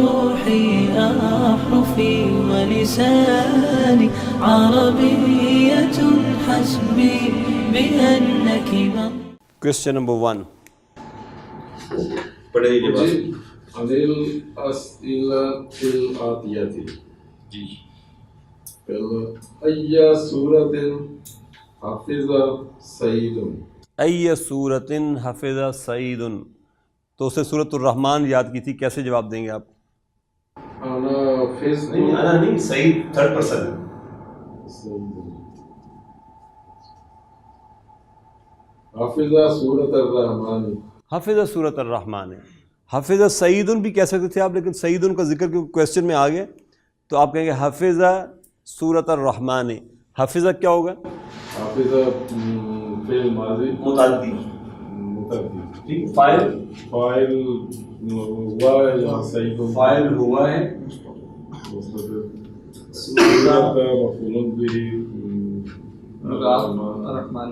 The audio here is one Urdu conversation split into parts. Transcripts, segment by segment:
روحي أحرفي ولساني عربية حسبي بأنك Question number 1. انل اسئلۃ الآتیہ جی پہلا ای سورۃ حفظ سعید ای سورۃ حفظ سعید، تو اسے سورۃ الرحمن یاد کی تھی، کیسے جواب دیں گے آپ؟ انا نہیں سعید تھرڈ پرسن. حفظ سورۃ الرحمن، حفظ سورۃ الرحمن ہے. حفظ سعید بھی کہہ سکتے تھے آپ، لیکن سعید کا ذکر کیونکہ کویسچن میں آ گیا تو آپ کہیں گے حفظ سورۃ الرحمن. حفظ کیا ہوگا؟ حافظ فعل ماضی متعدی. فاعل ہوا ہے یا صحیح فاعل ہوا ہے، سورۃ مفعول به الرحمن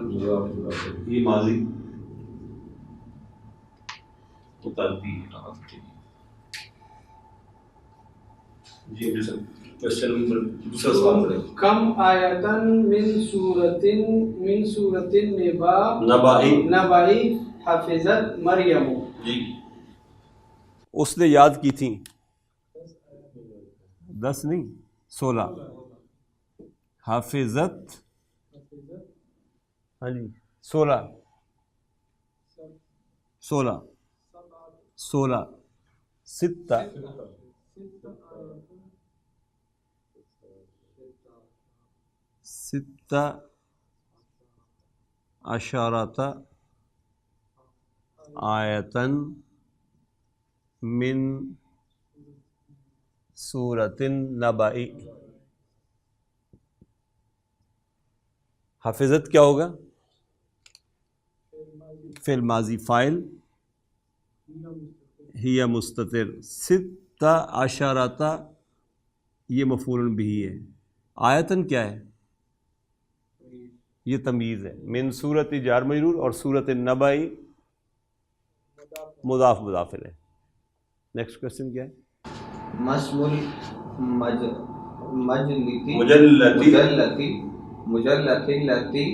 یہ ماضی متعدی. جی کوشچن نمبر دوسرا سوال کریں. کم آیتن من سورۃ نبائی حفظت مریم. جی اس نے یاد کی تھیں 10 نہیں 16. حافظت ہاں جی 16 ستہ عشرۃ آیتن من سورۃ النبأ. حفظت کیا ہوگا؟ فعل ماضی فاعل ہی مستتر. ستہ عشرۃ یہ مفعول بہ ہے. آیتن کیا ہے؟ یہ تمییز ہے. من سورۃ جار مجرور اور سورۃ النبأ مضاف مضاف الیہ. نیکسٹ کوشچن کیا ہے؟ مجلتی التی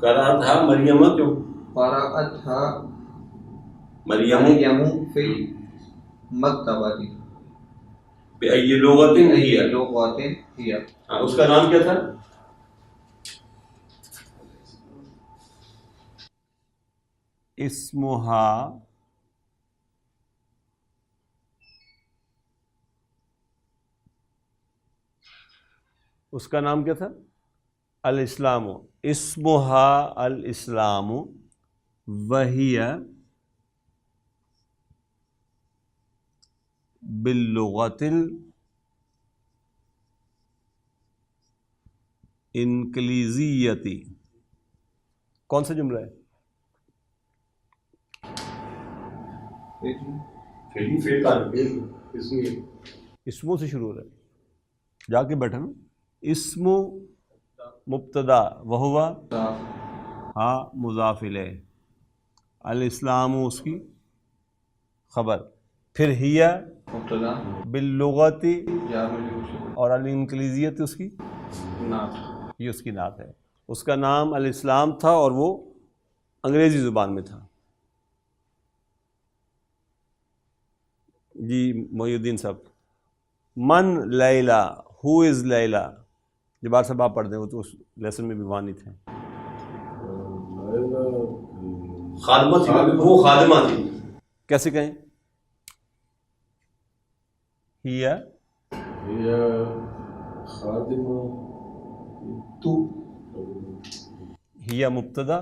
قرأتها مریم کیوں؟ قرأتها مریم فی المکتبۃ بأی لغۃ ہی. اس کا نام کیا تھا؟ اسمہا اس کا نام کیا تھا؟ الاسلام. اسمہا الاسلام وہی باللغۃ الانگلیزیۃ. کون سا جملہ ہے؟ اسموں سے شروع ہو رہا ہے، جا کے بیٹھا نا. اسم مبتدا وہوا ہاں مضاف الیہ، الاسلام اس کی خبر، پھر ہیا باللغت اور الانگلیزیت اس کی یہ اس کی نعت ہے. اس کا نام الاسلام تھا اور وہ انگریزی زبان میں تھا. جی محی الدین صاحب. من لیلا، ہو از لیلا. جبار صاحب آپ پڑھ دیں، وہ تو اس لیسن میں بھی وہاں نہیں تھے. خادمہ تھی، وہ خادمہ تھی. کیسے کہیں؟ ہیا خادمہ تو ہیا مبتدا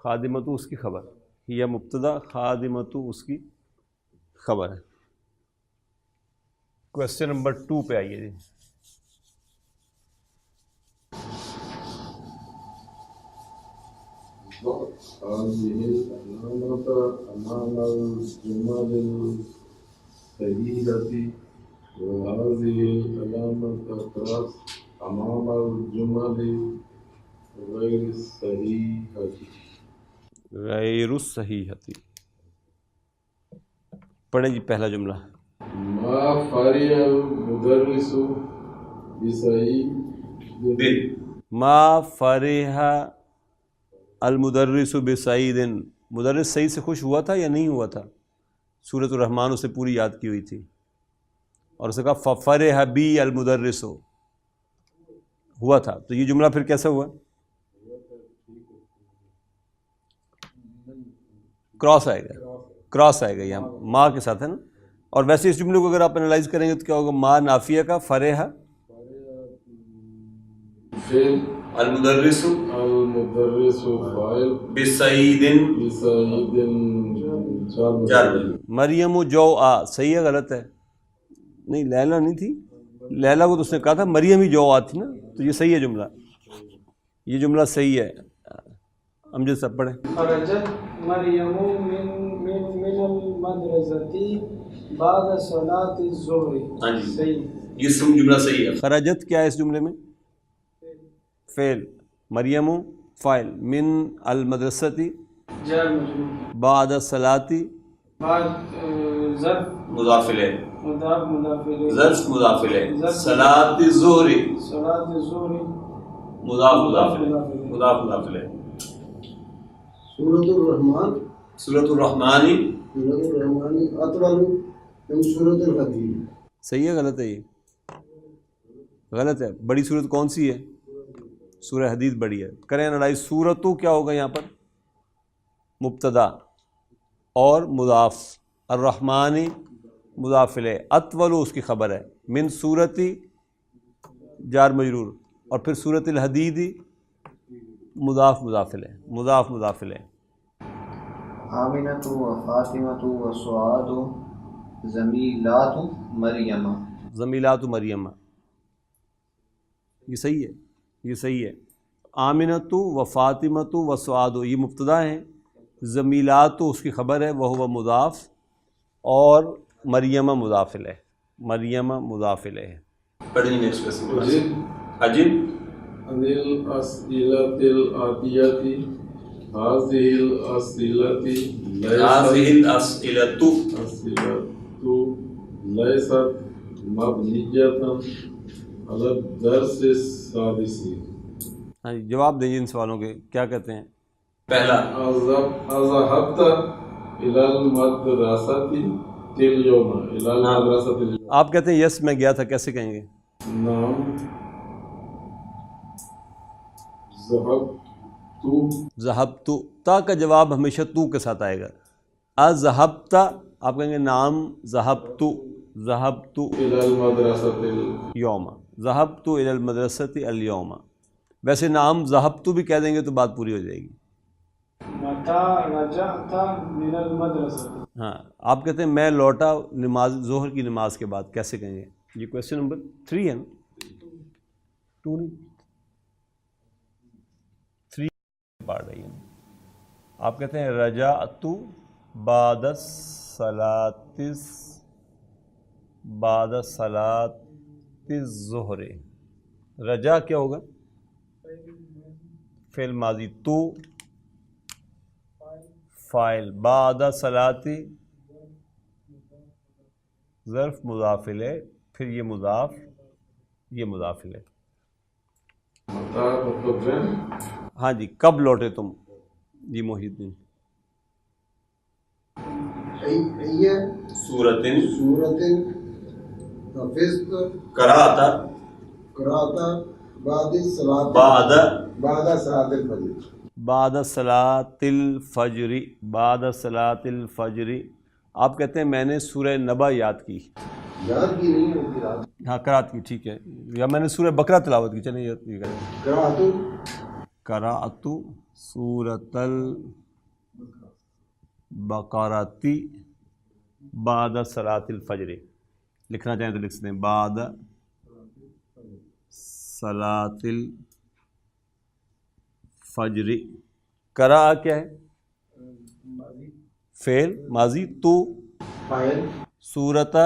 خادمۃ اس کی خبر. ہیا مبتدا خادمۃ اس کی خبر ہے. کوشچن نمبر 2 پہ آئیے جی. هذه العلامة أمام الجمل الصحيحة وهذه العلامة أمام الجمل غیر الصحیحتی. پڑھیں جی پہلا جملہ. ما فرح المدرس بسعید ما فرح المدرس بسعید. مدرس سعید سے خوش ہوا تھا یا نہیں ہوا تھا؟ سورۃ الرحمن اسے پوری یاد کی ہوئی تھی اور اسے کہا ففرح بی المدرس ہوا تھا. تو یہ جملہ پھر کیسا ہوا؟ کراس آئے گا، کراس آئے گا یہاں ما کے ساتھ ہے نا. اور ویسے اس جملے کو اگر آپ انالائز کریں گے تو کیا ہوگا؟ ما نافیہ کا فرح فعل المدرس المدرس فاعل بسعید بسعید جار. مریم جو آ صحیح ہے غلط ہے؟ نہیں لیلا نہیں تھی، لیلا کو تو اس نے کہا تھا مریم ہی جو آ تھی نا. تو یہ صحیح ہے جملہ، یہ جملہ صحیح ہے. امجد صاحب پڑھیں. خرجت مریم من المدرسة بعد صلاة الظهر. صحیح، یہ جملہ صحیح ہے. خرجت کیا ہے اس جملے میں؟ فعل، مریم فاعل، من المدرستی جار مجرور، بعد الصلاۃ بعد ظرف مضاف الیہ، مضاف الیہ، ظرف مضاف الیہ، صلاۃ الظہر صلاة الظہر مضاف مضاف الیہ. سورۃ الرحمن سورۃ الرحمن اطول من سورۃ الحدید. صحیح ہے غلط ہے؟ یہ غلط ہے. بڑی سورت کون سی ہے؟ سورہ حدید بڑی ہے. کریں لڑائی. سورتو کیا ہوگا یہاں پر؟ مبتدا اور مضاف، الرحمن مضاف الیہ، اطول اس کی خبر ہے، من سورتی جار مجرور، اور پھر سورۃ الحدید مضاف مضاف الیہ. آمنۃ و فاطمۃ و سعاد زمیلات مریم. زمیلات مریم، یہ صحیح ہے، یہ صحیح ہے. آمنۃ و فاطمۃ و سعاد یہ مبتدا ہیں، زمیلات اس کی خبر ہے، وہ مضاف، اور مریم مضاف الیہ، مریم مضاف الیہ. پڑھیں نیکسٹ کوسچن. اجب عن الأسئلة الآتية هذه الأسئلة ليست مبنية على الدرس السادس. ہاں جی جواب دیجیے ان سوالوں کے. کیا کہتے ہیں؟ پہلا أذهبت إلى المدرسة اليوم. إلى المدرسة اليوم. آپ کہتے ہیں یس میں گیا تھا، کیسے کہیں گے؟ نعم ذہبت. تا کا جواب ہمیشہ تو کے ساتھ آئے گا. اذہبت آپ کہیں گے نام ذہبت إلى المدرسة یوم، ذہبت الی المدرسۃ الیوم. ویسے نام ذہبت بھی کہہ دیں گے تو بات پوری ہو جائے گی. متى رجعت من المدرسة. ہاں آپ کہتے ہیں میں لوٹا نماز ظہر کی نماز کے بعد، کیسے کہیں گے؟ یہ کویشچن نمبر 3 ہے نا، 2 نہیں 3 پڑھ رہی ہے. آپ کہتے ہیں رجعت بعد صلاۃ الظہر. رجا کیا ہوگا؟ فعل ماضی، تو فاعل، بعد صلاۃ ظرف مضاف الیہ، پھر یہ مضاف الیہ. ہاں جی کب لوٹے تم؟ جی محی الدین. سورۃ حفظت قرأت بعد صلاۃ الفجر. بعد صلاۃ الفجر. آپ کہتے ہیں میں نے سورہ نبا یاد کی. یاد کی نہیں ہوتی رات. ہاں قرأت کی، ٹھیک ہے. یا میں نے سورہ بقرہ تلاوت کی. چلیں یہ قرأت سورۃ البقرہ بعد صلاۃ الفجر. لکھنا چاہیں تو لکھ سکتے ہیں بعد صلاۃ الفجر. قرأ کیا ہے؟ فعل ماضی، تو فاعل، سورۃ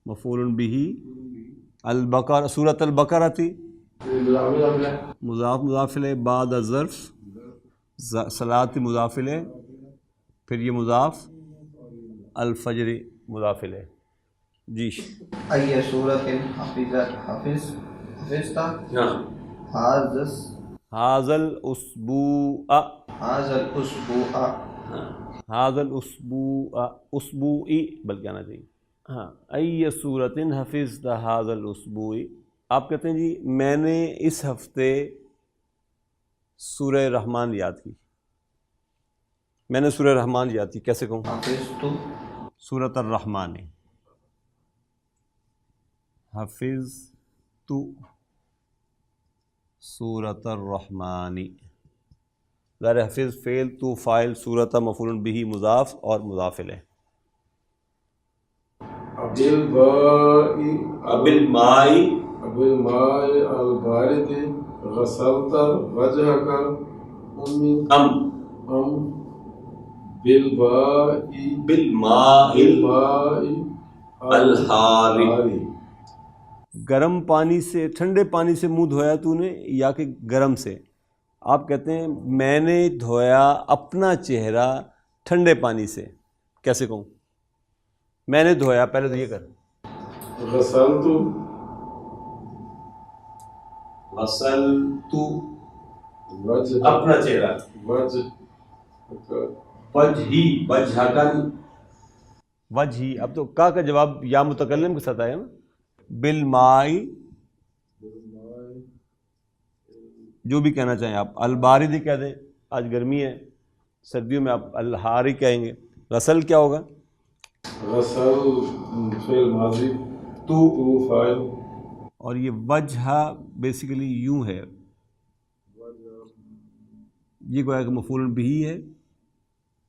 مفعول بہ، البقرہ سورۃ البقرہ تھی، مضاف الیہ، بعد ظرف صلاۃ مضاف الیہ، پھر یہ مضاف، الفجر مضاف الیہ. جی ای سورۃ حفظت حاذ الاسبوع، هذا الاسبوع، حاذ الاسبوع، اسبوعی بلکہ آنا چاہیے. ہاں ای سورۃ حفظت حاذ الاسبوع. آپ کہتے ہیں جی میں نے اس ہفتے سورہ رحمان یاد کی. میں نے سورہ رحمان یاد کی، کیسے کہوں؟ حفظت سورۃ الرحمن، حفظت سورۃ الرحمن. ظاہر حفظ فعل، تو فاعل، سورۃ مفعول بہ مضاف اور مضاف الیہ. بالماء البارد غسلت وجهك بالماء الحار. گرم پانی سے، ٹھنڈے پانی سے منہ دھویا تو نے یا کہ گرم سے؟ آپ کہتے ہیں میں نے دھویا اپنا چہرہ ٹھنڈے پانی سے. کیسے کہوں؟ میں نے دھویا، پہلے تو یہ کر، غسلت اپنا چہرہ، وجہی. اب تو کا جواب یا متکلم کے ساتھ آیا نا. بالماء، جو بھی کہنا چاہیں آپ. البارد ہی کہہ دیں، آج گرمی ہے، سردیوں میں آپ الحار ہی کہیں گے. غسل کیا ہوگا؟ غسل فعل ماضی، تو فاعل. اور یہ وجہ بیسیکلی یوں ہے، یہ گویا کہ مفعول بہ ہے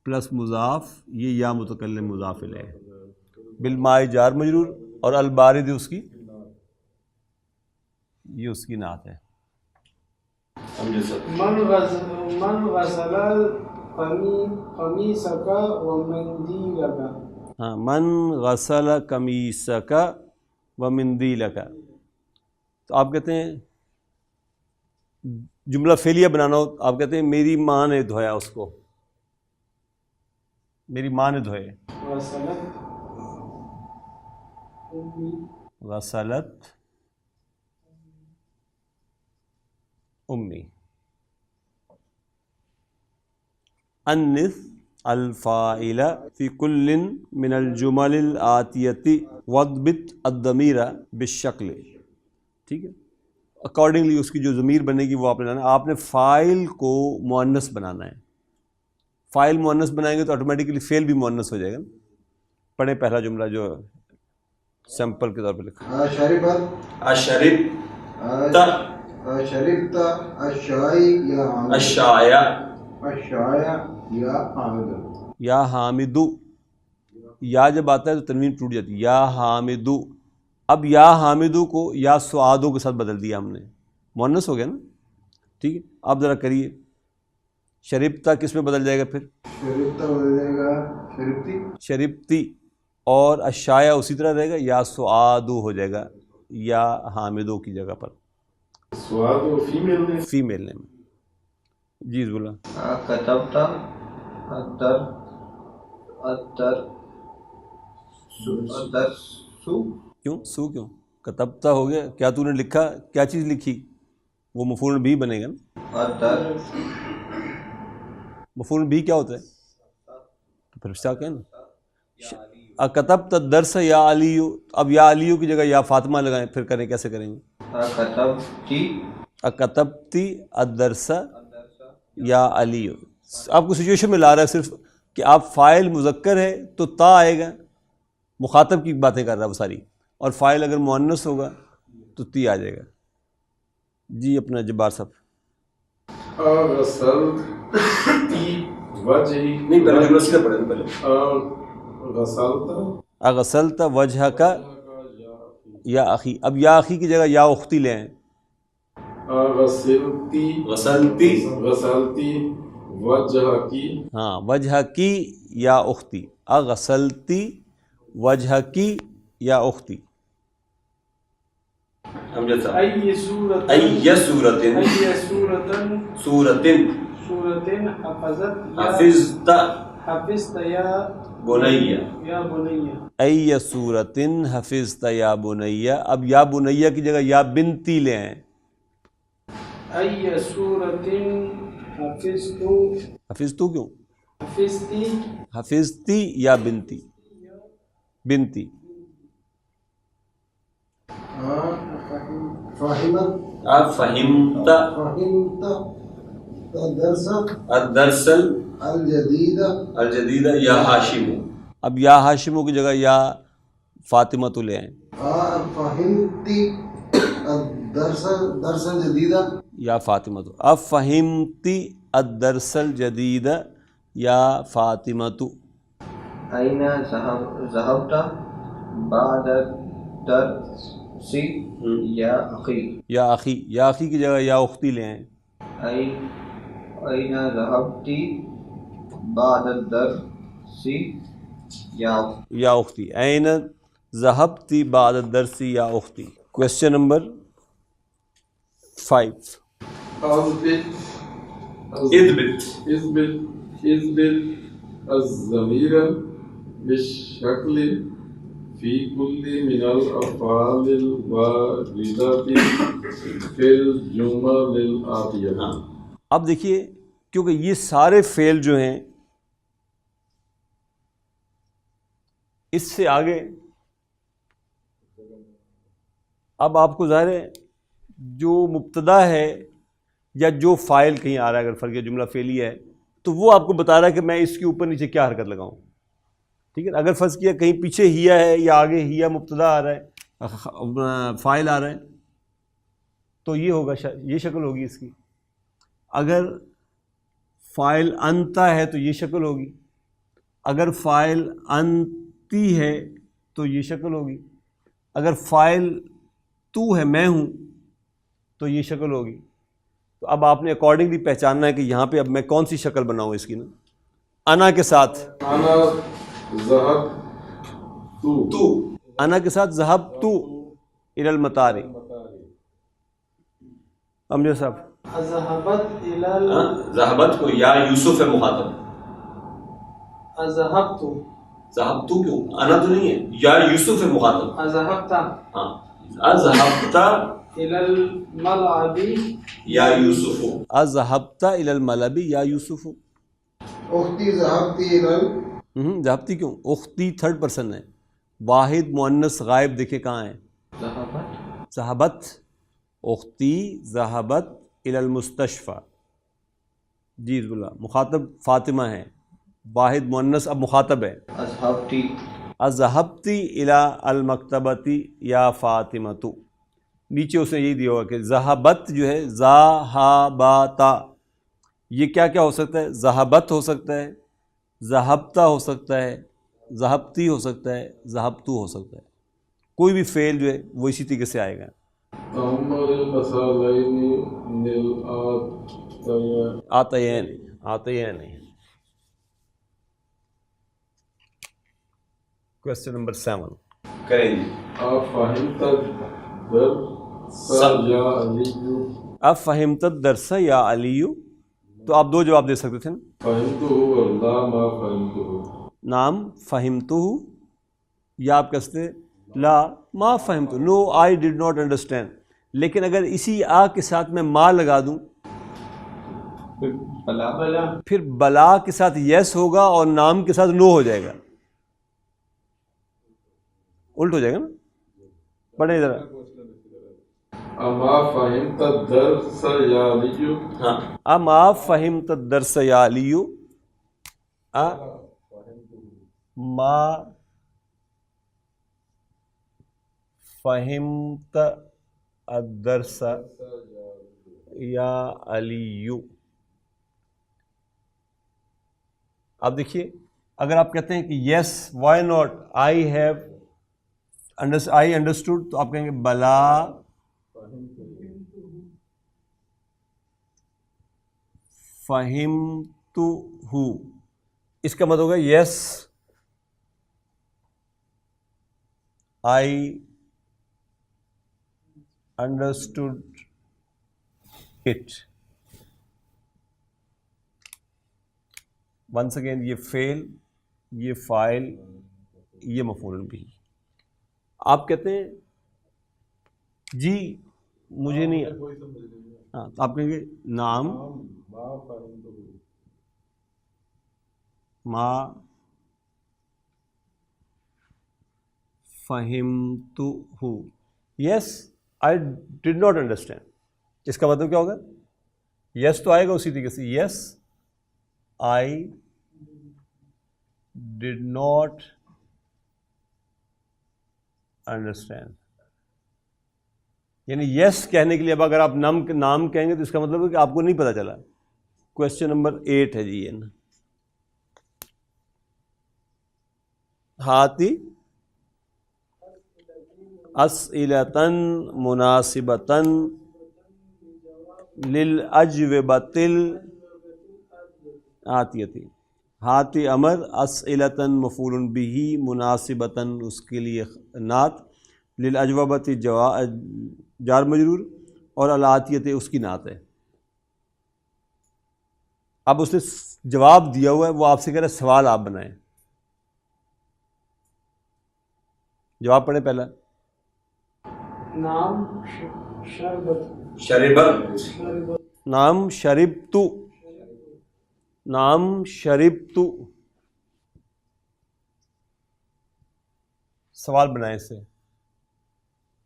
پلس مضاف، یہ یا متکلم مضاف الیہ. بالماء جار مجرور، اور البارد اس کی، یہ اس کی نعت ہے. من غسل قمیصک ومندیلک. ہاں، من غسل قمیصک ومندیلک. تو آپ کہتے ہیں جملہ فعلیہ بنانا ہو، آپ کہتے ہیں میری ماں نے دھویا اس کو، میری ماں نے دھوئے. غسلت امی. انث الفاعل فی کل من الجمل الآتیۃ واضبط الضمیر بالشکل. ٹھیک ہے، اکارڈنگلی اس کی جو ضمیر بنے گی وہ آپ نے لانا. آپ نے فاعل کو مؤنث بنانا ہے. فاعل مؤنث بنائیں گے تو آٹومیٹکلی فعل بھی مؤنث ہو جائے گا. پڑھیں پہلا جملہ جو سیمپل کے طور پہ لکھا. شربت الشائی یا حامد. یا حامدو، یا جب آتا ہے تو تنوین ٹوٹ جاتی ہے. یا حامدو. اب یا حامدو کو یا سعادو کے ساتھ بدل دیا ہم نے، مؤنث ہو گیا نا. ٹھیک ہے، آپ ذرا کریے. شربتا کس میں بدل جائے گا پھر؟ شربتا بدل جائے گا شربتی. شربتی. اور اشایا اسی طرح رہے گا، یا سعادو ہو جائے گا یا حامدو کی جگہ پر. سعاد فیمیل نے، فیمیل نے. جی بولا. کتبت الدرس. کیوں سو کیوں؟ کتبتا ہو گیا، کیا تو نے لکھا؟ کیا چیز لکھی؟ وہ مفعول بھی بنے گا نا. الدرس. مفعول بھی کیا ہوتا ہے؟ تو پھر کیا کہیں نا، کتبت الدرس یا علیو. اب یا علیو کی جگہ یا فاطمہ لگائیں، پھر کریں کیسے کریں گے؟ کتبتی الدرس یا علیو. آپ کو سچویشن میں لا رہا ہے صرف کہ آپ فاعل مذکر ہے تو تا آئے گا، مخاطب کی باتیں کر رہا ہے وہ ساری، اور فاعل اگر مؤنث ہوگا تو تی آ جائے گا. جی اپنا جبار صاحب. نہیں پہلے جملہ سیدھا پڑھیں پہلے. غسلت وجہک یا اخی. اب یا اخی کی جگہ یا اختی لے آئیں. غسلتی وجہ کی. ہاں، وجہ کی یا اختی. غسلتی وجہ کی یا اختی. ای سورتن سورة حفظت حفظت حفظت یا بنیہ، یا بنیہ. ای سورۃ حفظت یا بنیہ. اب یا بنیہ کی جگہ یا بنتی لے آئیں. ای سورة حفظت حفظتو کیوں؟ حفظتی حفظتی یا بنتی؟ بنتی. فهمت اب فہمت فهمت الدرس الدرس الجديد الجدید یا ہاشم. اب یا ہاشموں کی جگہ یا فاطمہ تو لے آئیں. فهمت الدرس الجديد یا فاطمہ تو. اب فہمتی الدرس الجدید یا فاطمہ تو. أين ذهبت بعد الدرس يا أخي. یا اخی، یا اخی کی جگہ یا اختی لے آئیں. أين ذهبت بعد الدرس يا أخي. یا اختی. این ذهبتی بعد الدرس یا اختی. Question number 5. اثبت الضمير بالشكل في كل من الأفعال الواردة في الجمل الآتية. اب دیکھیے، کیونکہ یہ سارے فعل جو ہیں اس سے آگے اب آپ کو ظاہر ہے جو مبتدا ہے یا جو فاعل کہیں آ رہا ہے، اگر فرق جملہ فعلی ہے تو وہ آپ کو بتا رہا ہے کہ میں اس کے اوپر نیچے کیا حرکت لگاؤں. ٹھیک ہے. اگر فرض کیا کہیں پیچھے ہیا ہے یا آگے ہیا مبتدا آ رہا ہے، فاعل آ رہا ہے، تو یہ ہوگا، یہ شکل ہوگی اس کی. اگر فاعل انتا ہے تو یہ شکل ہوگی. اگر فاعل انتی ہے تو یہ شکل ہوگی. اگر فاعل تو ہے، میں ہوں، تو یہ شکل ہوگی. تو اب آپ نے اکارڈنگلی پہچاننا ہے کہ یہاں پہ اب میں کون سی شکل بناؤں اس کی نا. انا کے ساتھ أنا ذهبت تو، انا کے ساتھ ذهب تو الى المطار. امجد صاحب اذهبت الى ذهبت کو یا یوسف ہے مخاطب. اذهبت ذهب تو کیوں؟ انا تو نہیں ہے، یا یوسف ہے مخاطب. اذهبت ہاں، اذهبت الى الملعب یا یوسف. اذهبت الى الملعب یا یوسف. اختی ذهبتی الى ذهبتی کیوں؟ اختی تھرڈ پرسن ہے، واحد مؤنث غائب دیکھیں کہاں ہے. ذهبت اختی ذهبت الى المستشفى. جی اللہ، مخاطب فاطمہ ہے، واحد مؤنث اب مخاطب ہے. أذهبت اذهبتی الى المکتبتی یا فاطمۃ. نیچے اس نے یہی دیا ہوا کہ ذہبت جو ہے ذہبتا، یہ کیا کیا ہو سکتا ہے؟ ذہبت ہو سکتا ہے، ذہبتا ہو سکتا ہے، ذہبتی ہو سکتا ہے، ذہبتو ہو سکتا ہے. کوئی بھی فعل جو ہے وہ اسی طریقے سے آئے گا. تأمل المثالين الآتيين. آتیین نہیں. کوشچن نمبر 7 کریں جی. أفهمت الدرس يا علي. اب فہمت الدرس یا علی، تو آپ دو جواب دے سکتے تھے نا. فهمته ولا ما فهمته. نام فہمتہ، یا آپ کہتے لا ما فہمتہ، نو آئی ڈڈ ناٹ انڈرسٹینڈ. لیکن اگر اسی آ کے ساتھ میں ما لگا دوں پھر بلا کے ساتھ یس ہوگا اور نام کے ساتھ نو ہو جائے گا، الٹ ہو جائے گا نا. پڑھیں ذرا. أما فهمت الدرس يا علي. ہاں، اما فہمت الدرس یا علی، ما فہمت الدرس یا علی. اب دیکھیے، اگر آپ کہتے ہیں کہ yes why not I have I understood, تو آپ کہیں گے بلا فہمتہ. اس کا مطلب ہوگا yes I understood it. Once again یہ فعل، یہ فاعل، یہ مفعول بھی. آپ کہتے ہیں جی مجھے نہیں، ہاں تو آپ کہیں گے نام ما فہمتہ، یس آئی ڈڈ ناٹ انڈرسٹینڈ. اس کا مطلب کیا ہوگا؟ یس تو آئے گا اسی طریقے سے، یس آئی ڈڈ ناٹ انڈرسٹینڈ. یعنی یس کہنے کے لیے اب اگر آپ نام کہیں گے تو اس کا مطلب ہے کہ آپ کو نہیں پتا چلا. کوشچن نمبر 8 ہے جی. یہ ہاتی اسئلۃً مناسبۃً للاجوبۃ الآتیۃ. ہاتی امر، اسئلۃً مفعول بہ، مناسبۃً اس کے لیے نعت، للاجوبۃ جار مجرور، اور الآتیۃ اس کی نعت ہے. اب اس نے جواب دیا ہوا ہے، وہ آپ سے کہہ رہا ہے سوال آپ بنائیں. جواب پڑھیں پہلا. نام شربت، نام شربت، نام شربت. سوال بنائیں اس سے.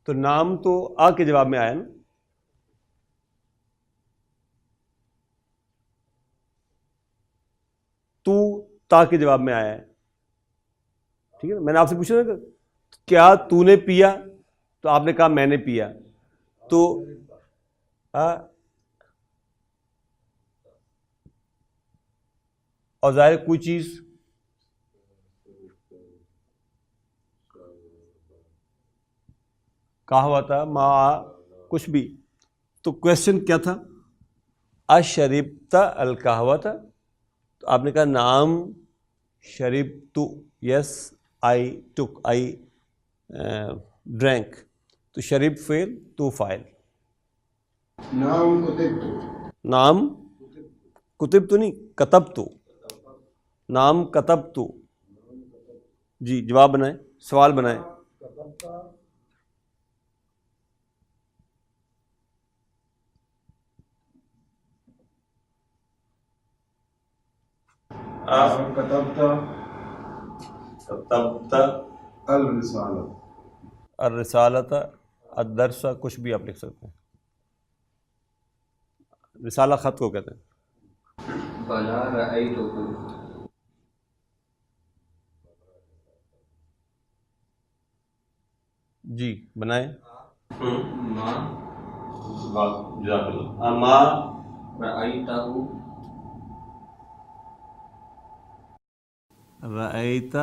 تو نام تو آ کے جواب میں آیا نا، تو تا کے جواب میں آیا ہے. ٹھیک ہے نا. میں نے آپ سے پوچھا نا کیا تو نے پیا، تو آپ نے کہا میں نے پیا. تو اور ظاہر کوئی چیز کہا ہوا تھا ما کچھ بھی. تو کوشچن کیا تھا؟ اشربت القہوۃ. تو آپ نے کہا نام شربت، یس آئی ٹک، آئی ڈرینک. تو شرب فعل، تو فاعل. نام کتبت، نام کتب تو نہیں، کتب تو. نام کتب تو. جی جواب بنائیں، سوال بنائیں. کتبت الرسالہ، الرسالۃ، الدرس، کچھ بھی آپ لکھ سکتے ہیں. رسالہ خط کو کہتے ہیں. بلا رأیتہ، جی بنائیں. ما ما رأیتہ رأیت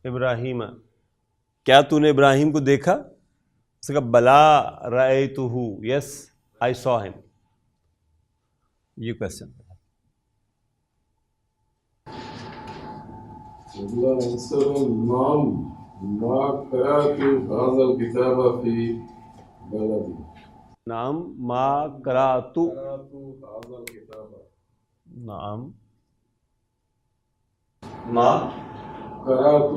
ابراہیم، کیا تو نے ابراہیم کو دیکھا؟ اس کا بلا رأیتہ، یس آئی سو ہم. یہ کوشچن. نام ما قرأت هذا الكتاب في بلدي. نام ما قرأت، هذا الكتاب، نام ما قرأت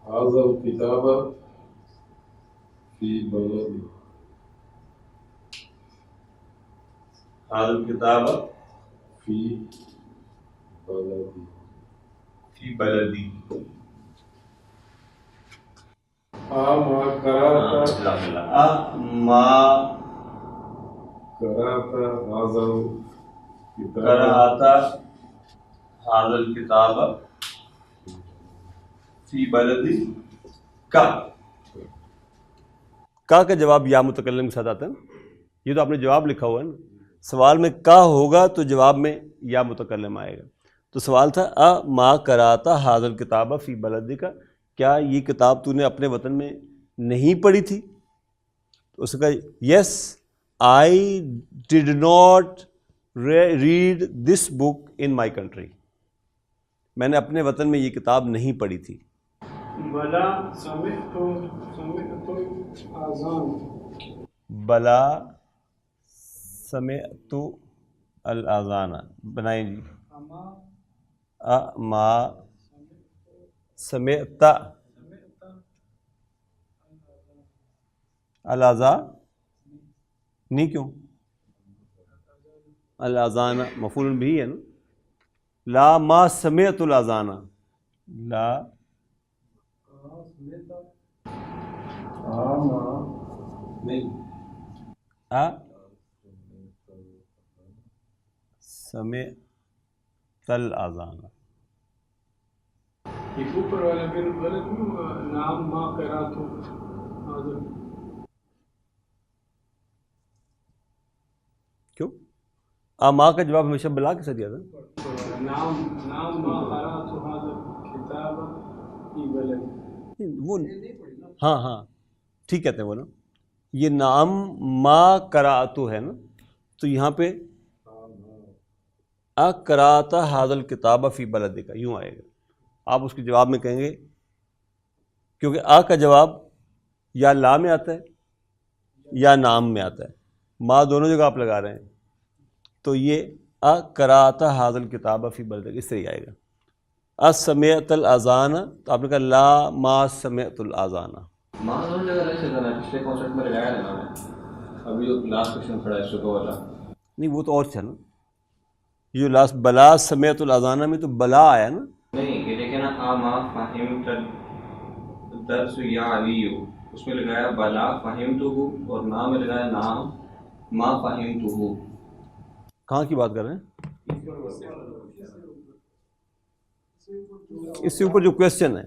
هذا الكتاب في بلدي. هذا الكتاب في بلدي. فی بلدی. ما قرأت ما قرأت هذا الكتاب قرأت هذا الكتاب فی بلدی کا جواب یا متکلم کے ساتھ آتا ہے. یہ تو آپ نے جواب لکھا ہوا ہے نا. سوال میں کا ہوگا تو جواب میں یا متکلم آئے گا. تو سوال تھا ما قرأت هذا الكتاب فی بلدی کا، کیا یہ کتاب تو نے اپنے وطن میں نہیں پڑھی تھی؟ تو اس نے کہا yes I did not read this book in my country. میں نے اپنے وطن میں یہ کتاب نہیں پڑھی تھی. بلا سمعت الآذان. بلا سمعت الاذان. بنائیں جی. ما سمعت الاذان. نہیں کیوں؟ الاذان مفعول بھی ہے نا. لا ما سمعت الاذان. لا سمعت الاذان. یہ اوپر والا پھر غلط نہیں ہوا. نام ما قرأت حاضر. کیوں؟ ماں کا جواب ہمیشہ بلا کے ساتھ دیا تھا. نام ما قرأت حاضر کتاب کی بلد. وہ ہاں ٹھیک کہتے ہیں وہ نا. یہ نام ما قرأتو ہے نا, تو یہاں پہ قرأت ھذا الکتاب فی بلدک یوں آئے گا. آپ اس کے جواب میں کہیں گے, کیونکہ کا جواب یا لا میں آتا ہے یا نام میں آتا ہے, ما دونوں جگہ آپ لگا رہے ہیں, تو یہ قرأت ھذا الکتاب فی بلدک اس طرح آئے گا. سمعت الاذان, تو آپ نے کہا لا ما سمعت الاذان. ماں دونوں جگہ رہ سکتا ہے. پچھلے کانسیپٹ میں لگایا تھا میں. ابھی جو لاسٹ کوشچن کھڑا ہے صبح والا, نہیں وہ تو اور تھا نا. یہ لاسٹ بلا سمعت الاذان میں تو بلا آیا نا. نہیں یہ دیکھیں نا, ما فہمت الدرس یا علی, اس میں لگایا بلا فہمتہ, اور نام میں لگایا نام ما فہمتہ. کہاں کی بات کر رہے ہیں؟ اس سے اوپر جو کوشچن ہے,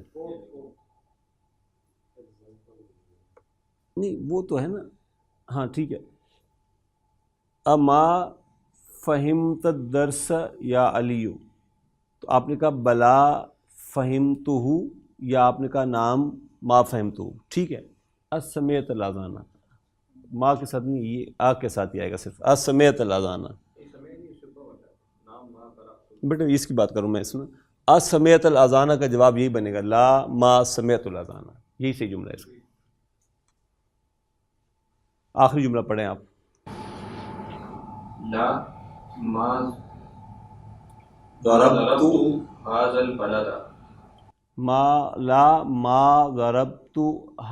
نہیں وہ تو ہے نا. ہاں ٹھیک ہے. اما فہمت الدرس یا علی, تو آپ نے کہا بلا فہمتہ, یا آپ نے کہا نام ما فہمتہ. ٹھیک ہے. سمعت الاذان ما کے ساتھ نہیں, یہ کے ساتھ ہی آئے گا صرف. سمعت الاذان. بیٹا اس کی بات کروں میں اس میں. سمعت الاذان کا جواب یہی بنے گا, لا ما سمعت الاذان. یہی صحیح جملہ ہے اس کا. آخری جملہ پڑھیں آپ. لا ما ضربت هذا البلد. لا ما ضربت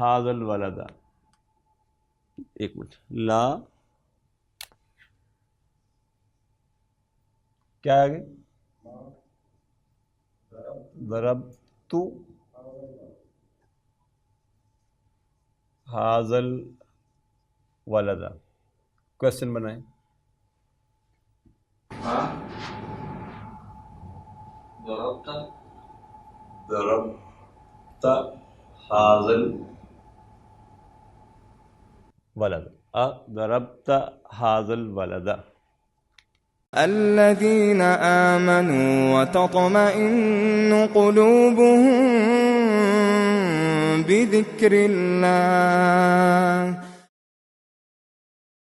هذا الولد. ایک منٹ. لا کیا آگے؟ ضربت هذا الولد. کوشچن بنائیں. ضربت هذا الولد. ضربت هذا الولد. الذين آمنوا وتطمئن قلوبهم بذكر الله